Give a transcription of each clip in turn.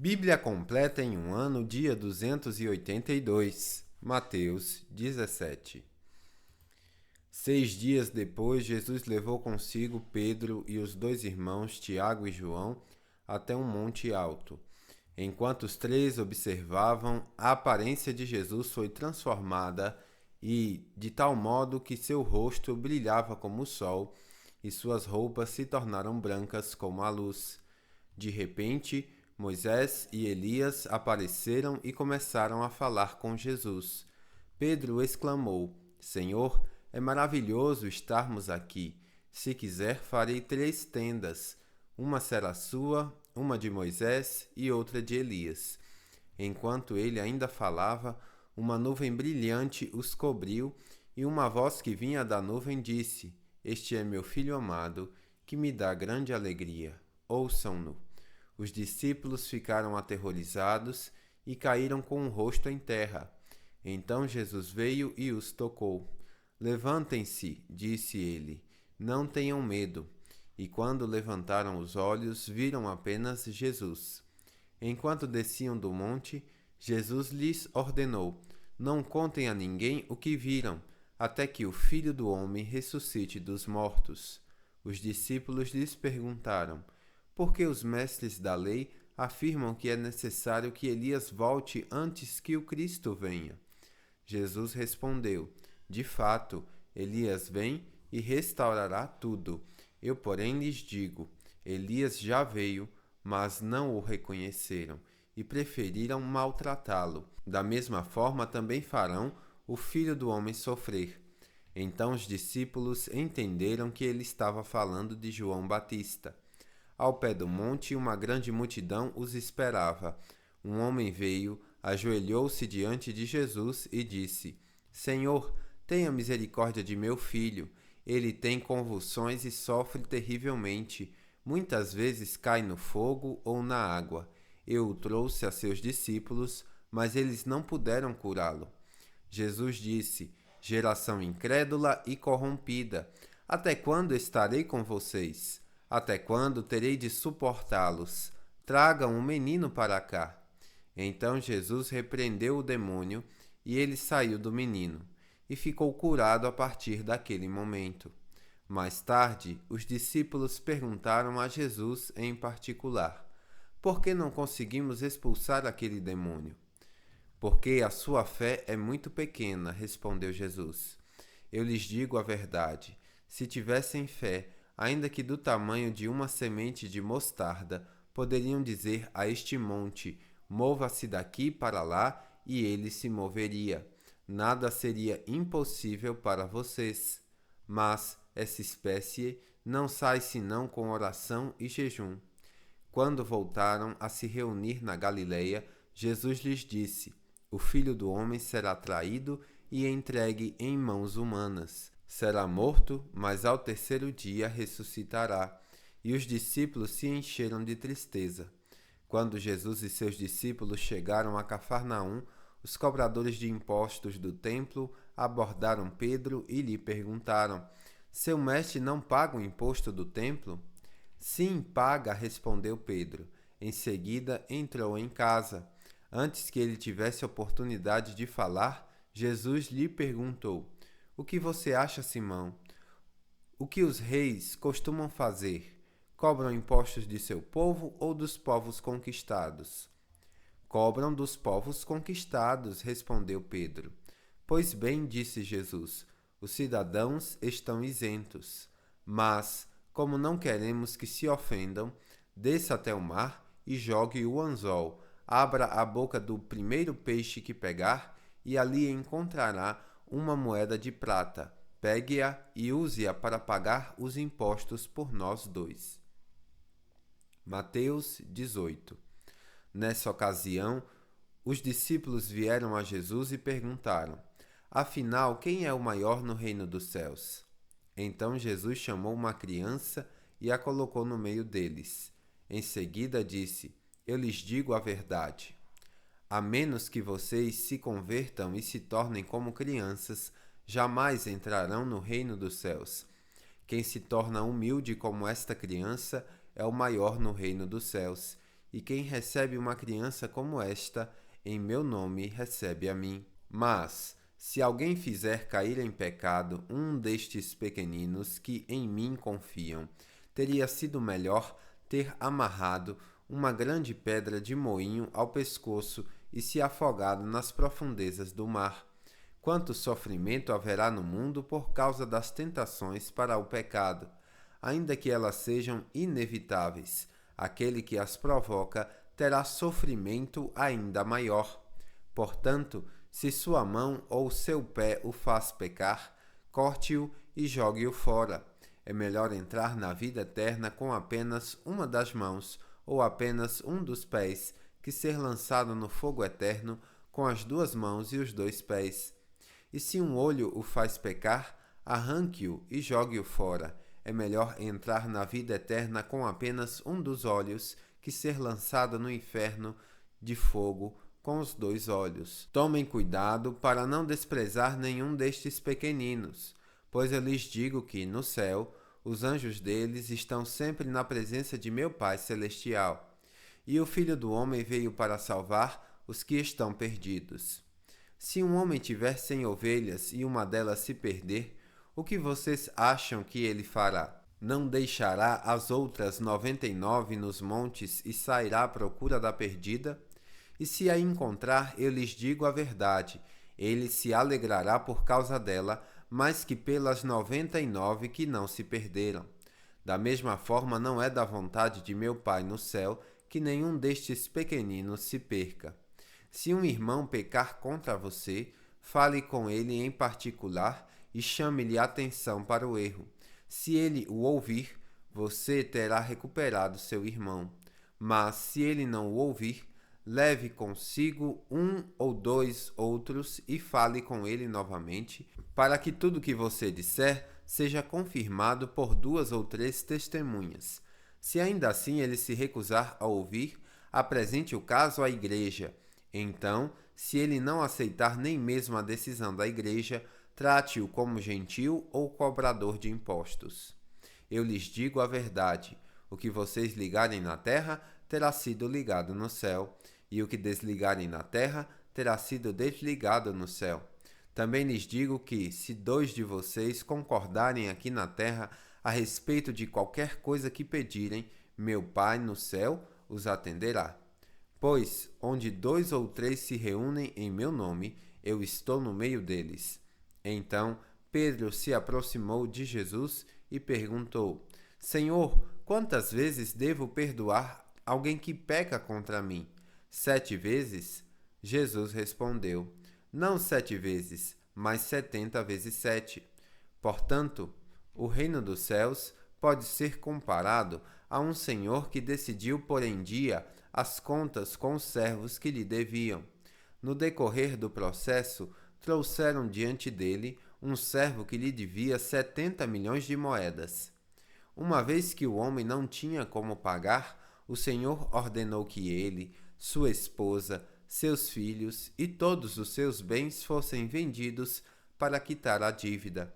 Bíblia completa em um ano, dia 282. Mateus 17. 6 dias depois, Jesus levou consigo Pedro e os dois irmãos, Tiago e João, até um monte alto. Enquanto os três observavam, a aparência de Jesus foi transformada e de tal modo que seu rosto brilhava como o sol e suas roupas se tornaram brancas como a luz. De repente, Moisés e Elias apareceram e começaram a falar com Jesus. Pedro exclamou: Senhor, é maravilhoso estarmos aqui. Se quiser, farei 3 tendas. Uma será sua, uma de Moisés e outra de Elias. Enquanto ele ainda falava, uma nuvem brilhante os cobriu e uma voz que vinha da nuvem disse: Este é meu filho amado, que me dá grande alegria. Ouçam-no. Os discípulos ficaram aterrorizados e caíram com o rosto em terra. Então Jesus veio e os tocou. Levantem-se, disse ele, não tenham medo. E quando levantaram os olhos, viram apenas Jesus. Enquanto desciam do monte, Jesus lhes ordenou: Não contem a ninguém o que viram, até que o Filho do Homem ressuscite dos mortos. Os discípulos lhes perguntaram: Por que os mestres da lei afirmam que é necessário que Elias volte antes que o Cristo venha? Jesus respondeu: De fato, Elias vem e restaurará tudo. Eu, porém, lhes digo: Elias já veio, mas não o reconheceram e preferiram maltratá-lo. Da mesma forma também farão o Filho do Homem sofrer. Então os discípulos entenderam que ele estava falando de João Batista. Ao pé do monte, uma grande multidão os esperava. Um homem veio, ajoelhou-se diante de Jesus e disse: Senhor, tenha misericórdia de meu filho. Ele tem convulsões e sofre terrivelmente. Muitas vezes cai no fogo ou na água. Eu o trouxe a seus discípulos, mas eles não puderam curá-lo. Jesus disse: Geração incrédula e corrompida, até quando estarei com vocês? Até quando terei de suportá-los? Tragam um menino para cá. Então Jesus repreendeu o demônio e ele saiu do menino e ficou curado a partir daquele momento. Mais tarde, os discípulos perguntaram a Jesus em particular: Por que não conseguimos expulsar aquele demônio? Porque a sua fé é muito pequena, respondeu Jesus. Eu lhes digo a verdade: se tivessem fé, ainda que do tamanho de uma semente de mostarda, poderiam dizer a este monte: mova-se daqui para lá, e ele se moveria. Nada seria impossível para vocês. Mas essa espécie não sai senão com oração e jejum. Quando voltaram a se reunir na Galileia, Jesus lhes disse: O Filho do Homem será traído e entregue em mãos humanas. Será morto, mas ao terceiro dia ressuscitará. E os discípulos se encheram de tristeza. Quando Jesus e seus discípulos chegaram a Cafarnaum, os cobradores de impostos do templo abordaram Pedro e lhe perguntaram: Seu mestre não paga o imposto do templo? Sim, paga, respondeu Pedro. Em seguida entrou em casa. Antes que ele tivesse oportunidade de falar, Jesus lhe perguntou: O que você acha, Simão? O que os reis costumam fazer? Cobram impostos de seu povo ou dos povos conquistados? Cobram dos povos conquistados, respondeu Pedro. Pois bem, disse Jesus, os cidadãos estão isentos. Mas, como não queremos que se ofendam, desça até o mar e jogue o anzol. Abra a boca do primeiro peixe que pegar e ali encontrará uma moeda de prata. Pegue-a e use-a para pagar os impostos por nós dois. Mateus 18. Nessa ocasião, os discípulos vieram a Jesus e perguntaram: Afinal, quem é o maior no reino dos céus? Então Jesus chamou uma criança e a colocou no meio deles. Em seguida disse: Eu lhes digo a verdade. A menos que vocês se convertam e se tornem como crianças, jamais entrarão no reino dos céus. Quem se torna humilde como esta criança é o maior no reino dos céus. e quem recebe uma criança como esta, em meu nome recebe a mim. Mas, se alguém fizer cair em pecado um destes pequeninos que em mim confiam, teria sido melhor ter amarrado uma grande pedra de moinho ao pescoço e se afogado nas profundezas do mar. Quanto sofrimento haverá no mundo por causa das tentações para o pecado, ainda que elas sejam inevitáveis. Aquele que as provoca terá sofrimento ainda maior. Portanto, se sua mão ou seu pé o faz pecar, corte-o e jogue-o fora. É melhor entrar na vida eterna com apenas uma das mãos ou apenas um dos pés, que ser lançado no fogo eterno com as duas mãos e os dois pés. E se um olho o faz pecar, arranque-o e jogue-o fora. É melhor entrar na vida eterna com apenas um dos olhos, que ser lançado no inferno de fogo com os dois olhos. Tomem cuidado para não desprezar nenhum destes pequeninos, pois eu lhes digo que, no céu, os anjos deles estão sempre na presença de meu Pai Celestial. E o Filho do Homem veio para salvar os que estão perdidos. Se um homem tiver 100 ovelhas e uma delas se perder, o que vocês acham que ele fará? Não deixará as outras 99 nos montes e sairá à procura da perdida? E se a encontrar, eu lhes digo a verdade, ele se alegrará por causa dela, mais que pelas 99 que não se perderam. Da mesma forma, não é da vontade de meu Pai no céu que nenhum destes pequeninos se perca. Se um irmão pecar contra você, fale com ele em particular e chame-lhe atenção para o erro. Se ele o ouvir, você terá recuperado seu irmão. Mas se ele não o ouvir, leve consigo um ou dois outros e fale com ele novamente, para que tudo que você disser seja confirmado por 2 ou 3 testemunhas. Se ainda assim ele se recusar a ouvir, apresente o caso à igreja. Então, se ele não aceitar nem mesmo a decisão da igreja, trate-o como gentil ou cobrador de impostos. Eu lhes digo a verdade: o que vocês ligarem na terra terá sido ligado no céu, e o que desligarem na terra terá sido desligado no céu. Também lhes digo que, se 2 de vocês concordarem aqui na terra a respeito de qualquer coisa que pedirem, meu Pai no céu os atenderá. Pois, onde 2 ou 3 se reúnem em meu nome, eu estou no meio deles. Então, Pedro se aproximou de Jesus e perguntou: Senhor, quantas vezes devo perdoar alguém que peca contra mim? 7 vezes? Jesus respondeu: Não 7 vezes, mas 70 vezes 7. Portanto, o reino dos céus pode ser comparado a um senhor que decidiu pôr em dia as contas com os servos que lhe deviam. No decorrer do processo, trouxeram diante dele um servo que lhe devia 70 milhões de moedas. Uma vez que o homem não tinha como pagar, o Senhor ordenou que ele, sua esposa, seus filhos e todos os seus bens fossem vendidos para quitar a dívida.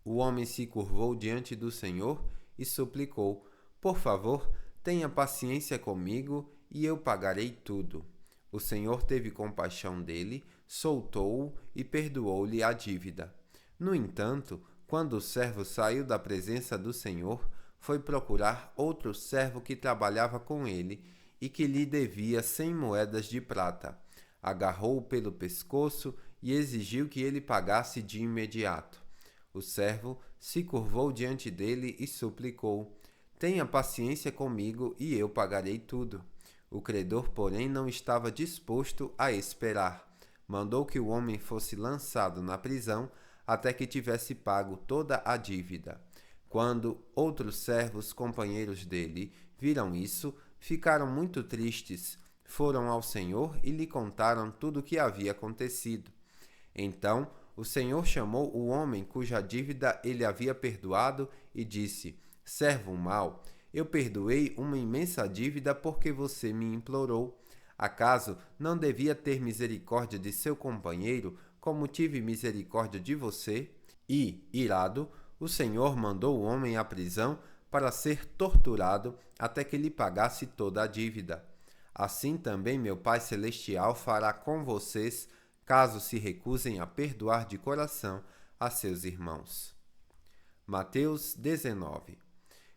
O homem se curvou diante do Senhor e suplicou: Por favor, tenha paciência comigo e eu pagarei tudo. O Senhor teve compaixão dele, soltou-o e perdoou-lhe a dívida. No entanto, quando o servo saiu da presença do Senhor, foi procurar outro servo que trabalhava com ele e que lhe devia 100 moedas de prata. Agarrou-o pelo pescoço e exigiu que ele pagasse de imediato. O servo se curvou diante dele e suplicou: Tenha paciência comigo e eu pagarei tudo. O credor, porém, não estava disposto a esperar. Mandou que o homem fosse lançado na prisão até que tivesse pago toda a dívida. Quando outros servos companheiros dele viram isso, ficaram muito tristes. Foram ao Senhor e lhe contaram tudo o que havia acontecido. Então o Senhor chamou o homem cuja dívida ele havia perdoado e disse: Servo mau, eu perdoei uma imensa dívida porque você me implorou. Acaso não devia ter misericórdia de seu companheiro, como tive misericórdia de você? E, irado, o Senhor mandou o homem à prisão para ser torturado até que lhe pagasse toda a dívida. Assim também meu Pai Celestial fará com vocês, caso se recusem a perdoar de coração a seus irmãos. Mateus 19.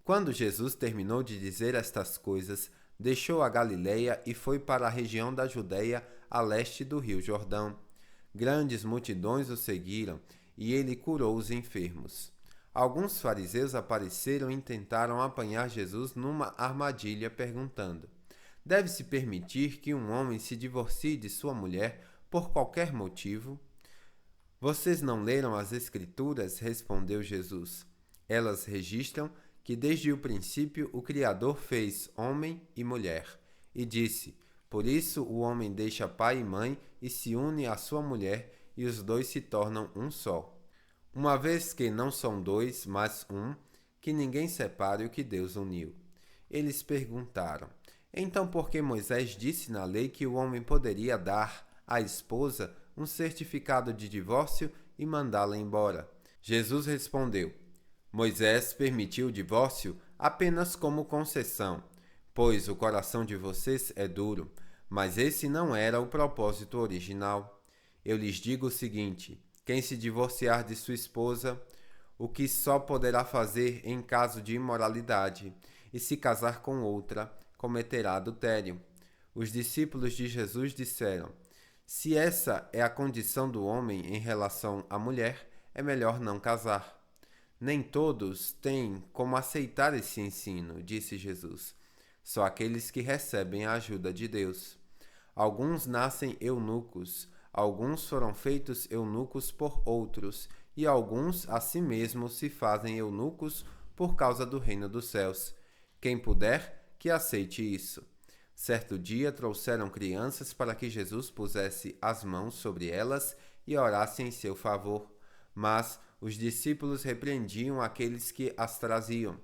Quando Jesus terminou de dizer estas coisas, deixou a Galileia e foi para a região da Judeia, a leste do rio Jordão. Grandes multidões o seguiram, e ele curou os enfermos. Alguns fariseus apareceram e tentaram apanhar Jesus numa armadilha, perguntando: deve-se permitir que um homem se divorcie de sua mulher por qualquer motivo? Vocês não leram as Escrituras? Respondeu Jesus. Elas registram que desde o princípio o Criador fez homem e mulher, e disse: por isso o homem deixa pai e mãe e se une à sua mulher, e os dois se tornam um só. Uma vez que não são dois, mas um, que ninguém separe o que Deus uniu. Eles perguntaram: então por que Moisés disse na lei que o homem poderia dar à esposa um certificado de divórcio e mandá-la embora? Jesus respondeu: Moisés permitiu o divórcio apenas como concessão, pois o coração de vocês é duro, mas esse não era o propósito original. Eu lhes digo o seguinte: quem se divorciar de sua esposa, o que só poderá fazer em caso de imoralidade, e se casar com outra, cometerá adultério. Os discípulos de Jesus disseram: se essa é a condição do homem em relação à mulher, é melhor não casar. Nem todos têm como aceitar esse ensino, disse Jesus. Só aqueles que recebem a ajuda de Deus. Alguns nascem eunucos, alguns foram feitos eunucos por outros, e alguns a si mesmos se fazem eunucos por causa do reino dos céus. Quem puder, que aceite isso. Certo dia trouxeram crianças para que Jesus pusesse as mãos sobre elas e orasse em seu favor. Mas os discípulos repreendiam aqueles que as traziam.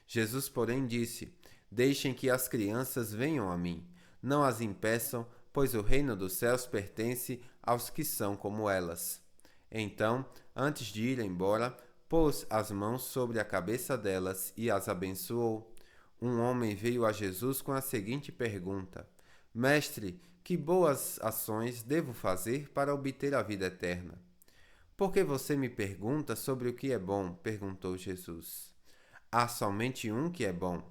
Jesus, porém, disse: deixem que as crianças venham a mim. Não as impeçam, pois o reino dos céus pertence aos que são como elas. Então, antes de ir embora, pôs as mãos sobre a cabeça delas e as abençoou. Um homem veio a Jesus com a seguinte pergunta: Mestre, que boas ações devo fazer para obter a vida eterna? Por que você me pergunta sobre o que é bom? Perguntou Jesus. Há somente um que é bom.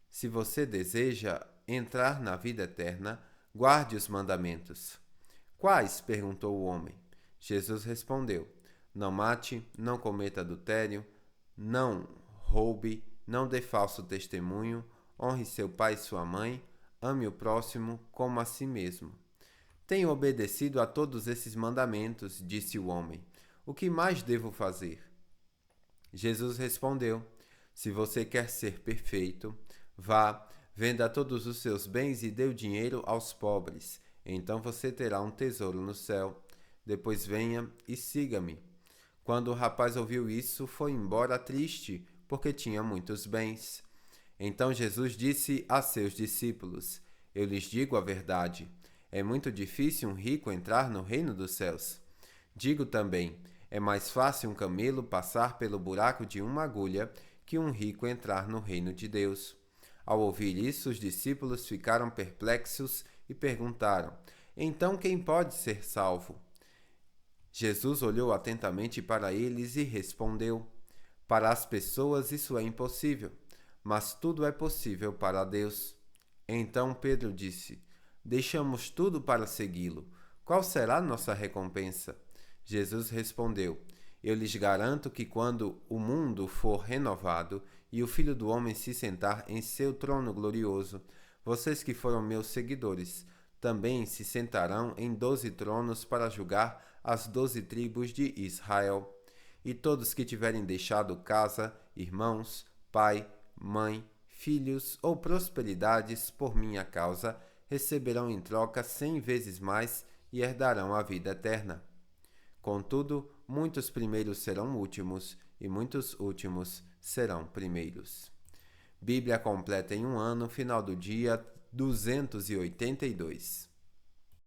Se você deseja entrar na vida eterna, guarde os mandamentos. Quais? Perguntou o homem. Jesus respondeu: não mate, não cometa adultério, não roube, não dê falso testemunho, honre seu pai e sua mãe, ame o próximo como a si mesmo. Tenho obedecido a todos esses mandamentos, disse o homem. O que mais devo fazer? Jesus respondeu: se você quer ser perfeito, vá, venda todos os seus bens e dê o dinheiro aos pobres. Então você terá um tesouro no céu. Depois venha e siga-me. Quando o rapaz ouviu isso, foi embora triste, porque tinha muitos bens. Então Jesus disse a seus discípulos: eu lhes digo a verdade. É muito difícil um rico entrar no reino dos céus. Digo também: é mais fácil um camelo passar pelo buraco de uma agulha que um rico entrar no reino de Deus. Ao ouvir isso, os discípulos ficaram perplexos e perguntaram: então quem pode ser salvo? Jesus olhou atentamente para eles e respondeu: para as pessoas isso é impossível, mas tudo é possível para Deus. Então Pedro disse: deixamos tudo para segui-lo. Qual será nossa recompensa? Jesus respondeu: eu lhes garanto que quando o mundo for renovado e o Filho do Homem se sentar em seu trono glorioso, vocês que foram meus seguidores também se sentarão em 12 tronos para julgar as 12 tribos de Israel. E todos que tiverem deixado casa, irmãos, pai, mãe, filhos ou prosperidades por minha causa, receberão em troca 100 vezes mais e herdarão a vida eterna. Contudo, muitos primeiros serão últimos, e muitos últimos serão primeiros. Bíblia completa em um ano, final do dia 282.